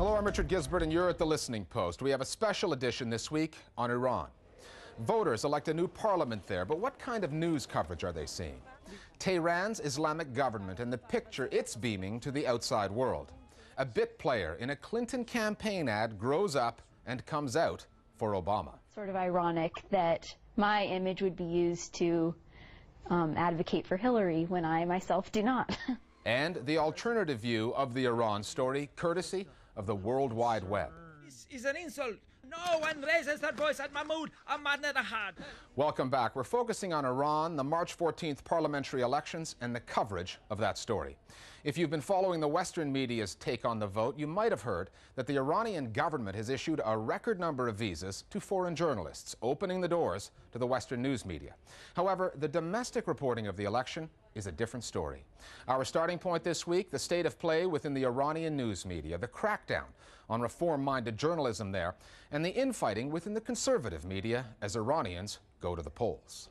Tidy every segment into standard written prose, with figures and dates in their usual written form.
Hello, I'm Richard Gizbert, and you're at The Listening Post. We have a special edition this week on Iran. Voters elect a new parliament there, but what kind of news coverage are they seeing? Tehran's Islamic government and the picture it's beaming to the outside world. A bit player in a Clinton campaign ad grows up and comes out for Obama. Sort of ironic that my image would be used to advocate for Hillary when I myself do not. And the alternative view of the Iran story, courtesy of the World Wide Web. This is an insult. No one raises their voice at Mahmoud Ahmadinejad. Welcome back. We're focusing on Iran, the March 14th parliamentary elections, and the coverage of that story. If you've been following the Western media's take on the vote, you might have heard that the Iranian government has issued a record number of visas to foreign journalists, opening the doors to the Western news media. However, the domestic reporting of the election is a different story. Our starting point this week, the state of play within the Iranian news media, the crackdown on reform-minded journalism there, and the infighting within the conservative media as Iranians go to the polls.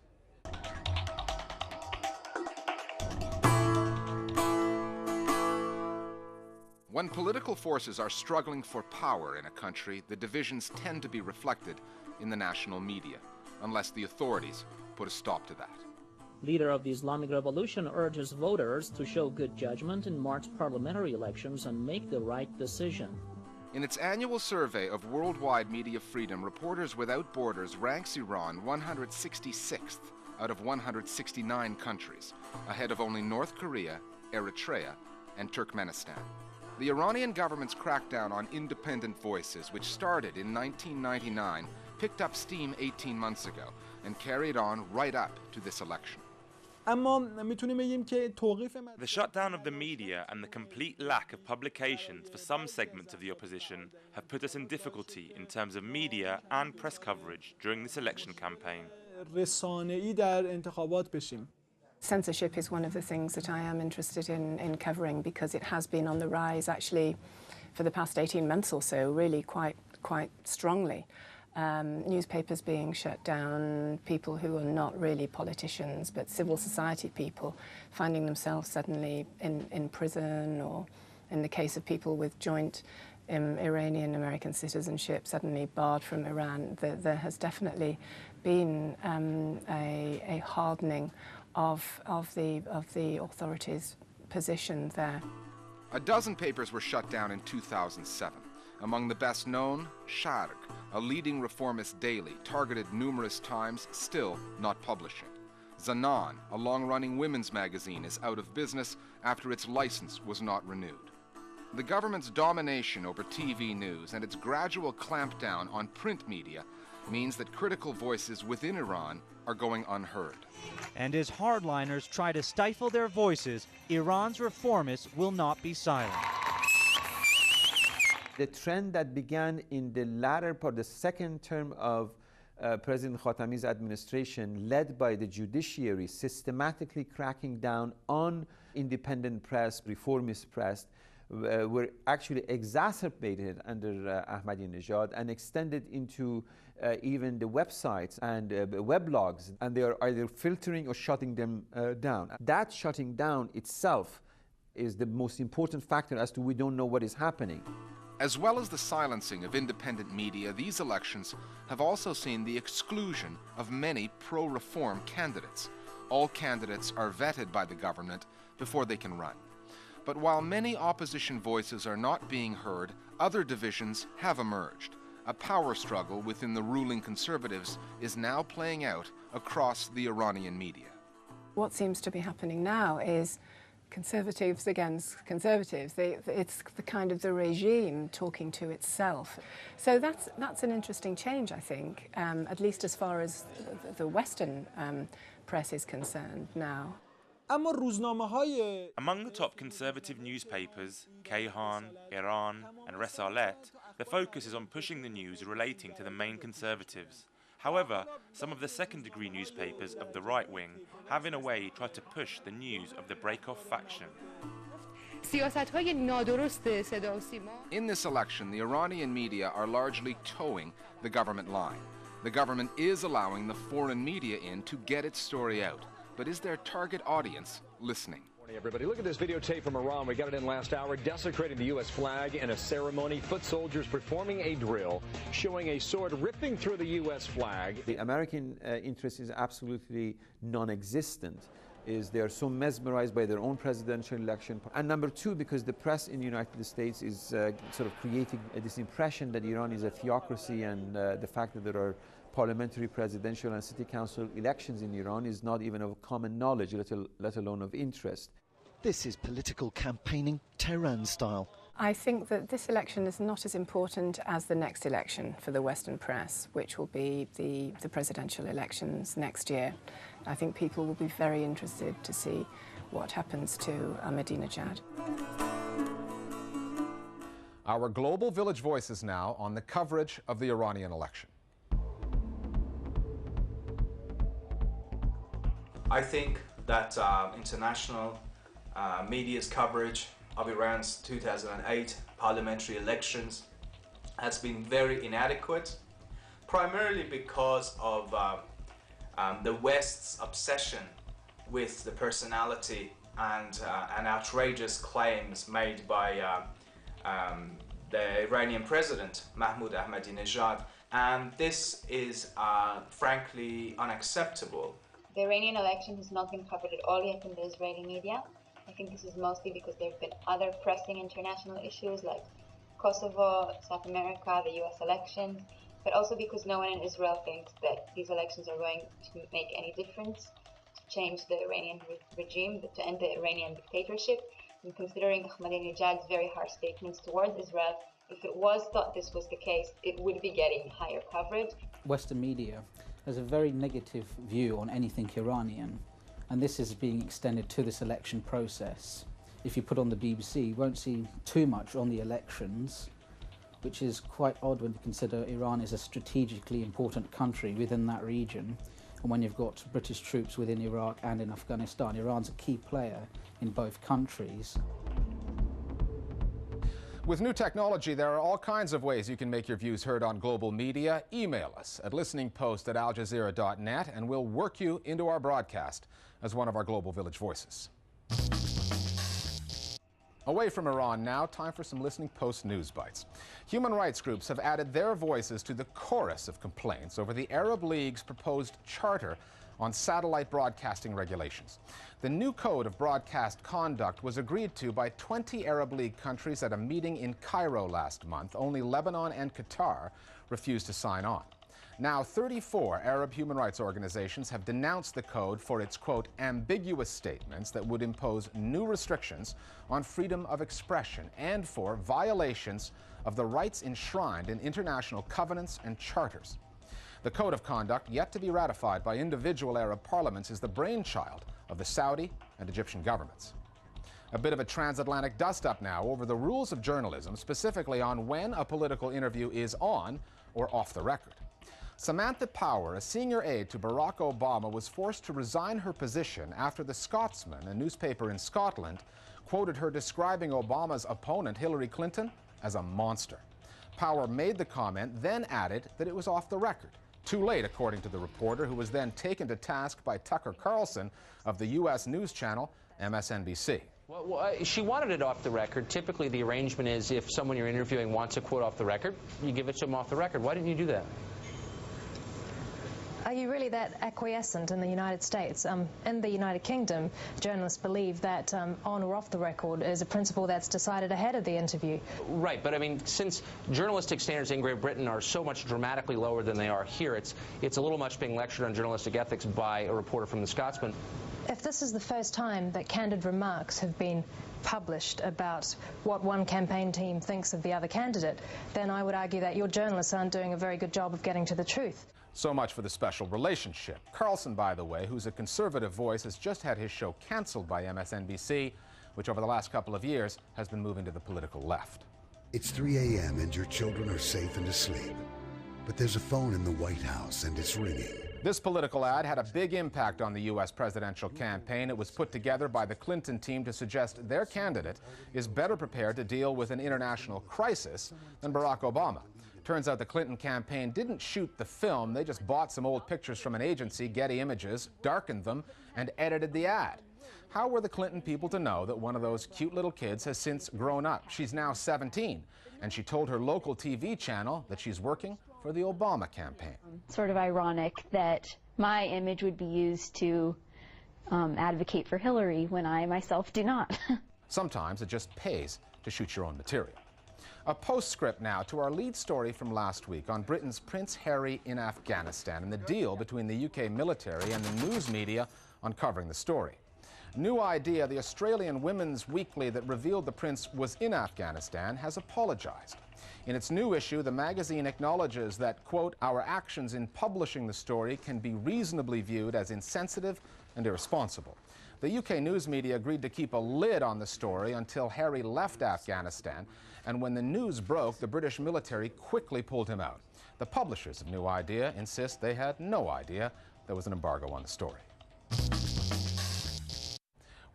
When political forces are struggling for power in a country, the divisions tend to be reflected in the national media, unless the authorities put a stop to that. Leader of the Islamic Revolution urges voters to show good judgment in March parliamentary elections and make the right decision. In its annual survey of worldwide media freedom, Reporters Without Borders ranks Iran 166th out of 169 countries, ahead of only North Korea, Eritrea, and Turkmenistan. The Iranian government's crackdown on independent voices, which started in 1999, picked up steam 18 months ago and carried on right up to this election. The shutdown of the media and the complete lack of publications for some segments of the opposition have put us in difficulty in terms of media and press coverage during this election campaign. Censorship is one of the things that I am interested in covering because it has been on the rise actually for the past 18 months or so, really quite strongly. Newspapers being shut down, people who are not really politicians but civil society people finding themselves suddenly in prison, or in the case of people with joint Iranian American citizenship suddenly barred from Iran. There has definitely been a hardening of the authorities' position there. A dozen papers were shut down in 2007. Among the best known, Sharq, a leading reformist daily, targeted numerous times, still not publishing. Zanan, a long-running women's magazine, is out of business after its license was not renewed. The government's domination over TV news and its gradual clampdown on print media means that critical voices within Iran are going unheard. And as hardliners try to stifle their voices, Iran's reformists will not be silent. The trend that began in the latter part, the second term of President Khatami's administration, led by the judiciary systematically cracking down on independent press, reformist press, were actually exacerbated under Ahmadinejad and extended into even the websites and weblogs, and they are either filtering or shutting them down. That shutting down itself is the most important factor as to we don't know what is happening. As well as the silencing of independent media, these elections have also seen the exclusion of many pro-reform candidates. All candidates are vetted by the government before they can run. But while many opposition voices are not being heard, other divisions have emerged. A power struggle within the ruling conservatives is now playing out across the Iranian media. What seems to be happening now is conservatives against conservatives. It's the kind of the regime talking to itself. So that's an interesting change, I think, at least as far as the Western press is concerned now. Among the top conservative newspapers, Kayhan, Iran and Risalet, the focus is on pushing the news relating to the main conservatives. However, some of the second-degree newspapers of the right wing have in a way tried to push the news of the break-off faction. In this election, the Iranian media are largely towing the government line. The government is allowing the foreign media in to get its story out. But is their target audience listening? Hey everybody, look at this videotape from Iran. We got it in last hour, desecrating the U.S. flag in a ceremony. Foot soldiers performing a drill, showing a sword ripping through the U.S. flag. The American interest is absolutely non-existent. They are so mesmerized by their own presidential election. And number two, because the press in the United States is sort of creating this impression that Iran is a theocracy, and the fact that there are parliamentary, presidential and city council elections in Iran is not even of common knowledge, let alone of interest. This is political campaigning Tehran style. I think that this election is not as important as the next election for the Western press, which will be the presidential elections next year. I think people will be very interested to see what happens to Ahmadinejad. Our Global Village Voices now on the coverage of the Iranian election. I think that international media's coverage of Iran's 2008 parliamentary elections has been very inadequate, primarily because of the West's obsession with the personality and outrageous claims made by the Iranian president, Mahmoud Ahmadinejad, and this is frankly unacceptable. The Iranian election has not been covered at all yet in the Israeli media. I think this is mostly because there have been other pressing international issues like Kosovo, South America, the US elections, but also because no one in Israel thinks that these elections are going to make any difference to change the Iranian regime, to end the Iranian dictatorship. And considering Ahmadinejad's very harsh statements towards Israel, if it was thought this was the case, it would be getting higher coverage. Western media has a very negative view on anything Iranian, and this is being extended to this election process. If you put on the BBC, you won't see too much on the elections, which is quite odd when you consider Iran is a strategically important country within that region, and when you've got British troops within Iraq and in Afghanistan. Iran's a key player in both countries. With new technology, there are all kinds of ways you can make your views heard on global media. Email us at listeningpost@aljazeera.net and we'll work you into our broadcast as one of our Global Village Voices. Away from Iran now, time for some Listening Post news bites. Human rights groups have added their voices to the chorus of complaints over the Arab League's proposed charter on satellite broadcasting regulations. The new code of broadcast conduct was agreed to by 20 Arab League countries at a meeting in Cairo last month. Only Lebanon and Qatar refused to sign on. Now, 34 Arab human rights organizations have denounced the code for its, quote, ambiguous statements that would impose new restrictions on freedom of expression and for violations of the rights enshrined in international covenants and charters. The Code of Conduct, yet to be ratified by individual Arab parliaments, is the brainchild of the Saudi and Egyptian governments. A bit of a transatlantic dust-up now over the rules of journalism, specifically on when a political interview is on or off the record. Samantha Power, a senior aide to Barack Obama, was forced to resign her position after The Scotsman, a newspaper in Scotland, quoted her describing Obama's opponent, Hillary Clinton, as a monster. Power made the comment, then added that it was off the record. Too late, according to the reporter, who was then taken to task by Tucker Carlson of the U.S. news channel MSNBC. Well, she wanted it off the record. Typically, the arrangement is if someone you're interviewing wants a quote off the record, you give it to them off the record. Why didn't you do that? Are you really that acquiescent in the United States? In the United Kingdom, journalists believe that on or off the record is a principle that's decided ahead of the interview. Right, but I mean, since journalistic standards in Great Britain are so much dramatically lower than they are here, it's a little much being lectured on journalistic ethics by a reporter from The Scotsman. If this is the first time that candid remarks have been published about what one campaign team thinks of the other candidate, then I would argue that your journalists aren't doing a very good job of getting to the truth. So much for the special relationship. Carlson, by the way, who's a conservative voice, has just had his show canceled by MSNBC, which over the last couple of years has been moving to the political left. It's 3 a.m. and your children are safe and asleep. But there's a phone in the White House and it's ringing. This political ad had a big impact on the U.S. presidential campaign. It was put together by the Clinton team to suggest their candidate is better prepared to deal with an international crisis than Barack Obama. Turns out the Clinton campaign didn't shoot the film. They just bought some old pictures from an agency, Getty Images, darkened them, and edited the ad. How were the Clinton people to know that one of those cute little kids has since grown up? She's now 17, and she told her local TV channel that she's working for the Obama campaign. Sort of ironic that my image would be used to advocate for Hillary when I myself do not. Sometimes it just pays to shoot your own material. A postscript now to our lead story from last week on Britain's Prince Harry in Afghanistan and the deal between the UK military and the news media on covering the story. New Idea, the Australian women's weekly that revealed the prince was in Afghanistan, has apologized. In its new issue, the magazine acknowledges that, quote, our actions in publishing the story can be reasonably viewed as insensitive and irresponsible. The UK news media agreed to keep a lid on the story until Harry left Afghanistan, and when the news broke, the British military quickly pulled him out. The publishers of New Idea insist they had no idea there was an embargo on the story.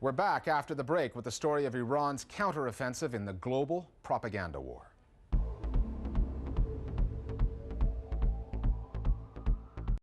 We're back after the break with the story of Iran's counteroffensive in the global propaganda war.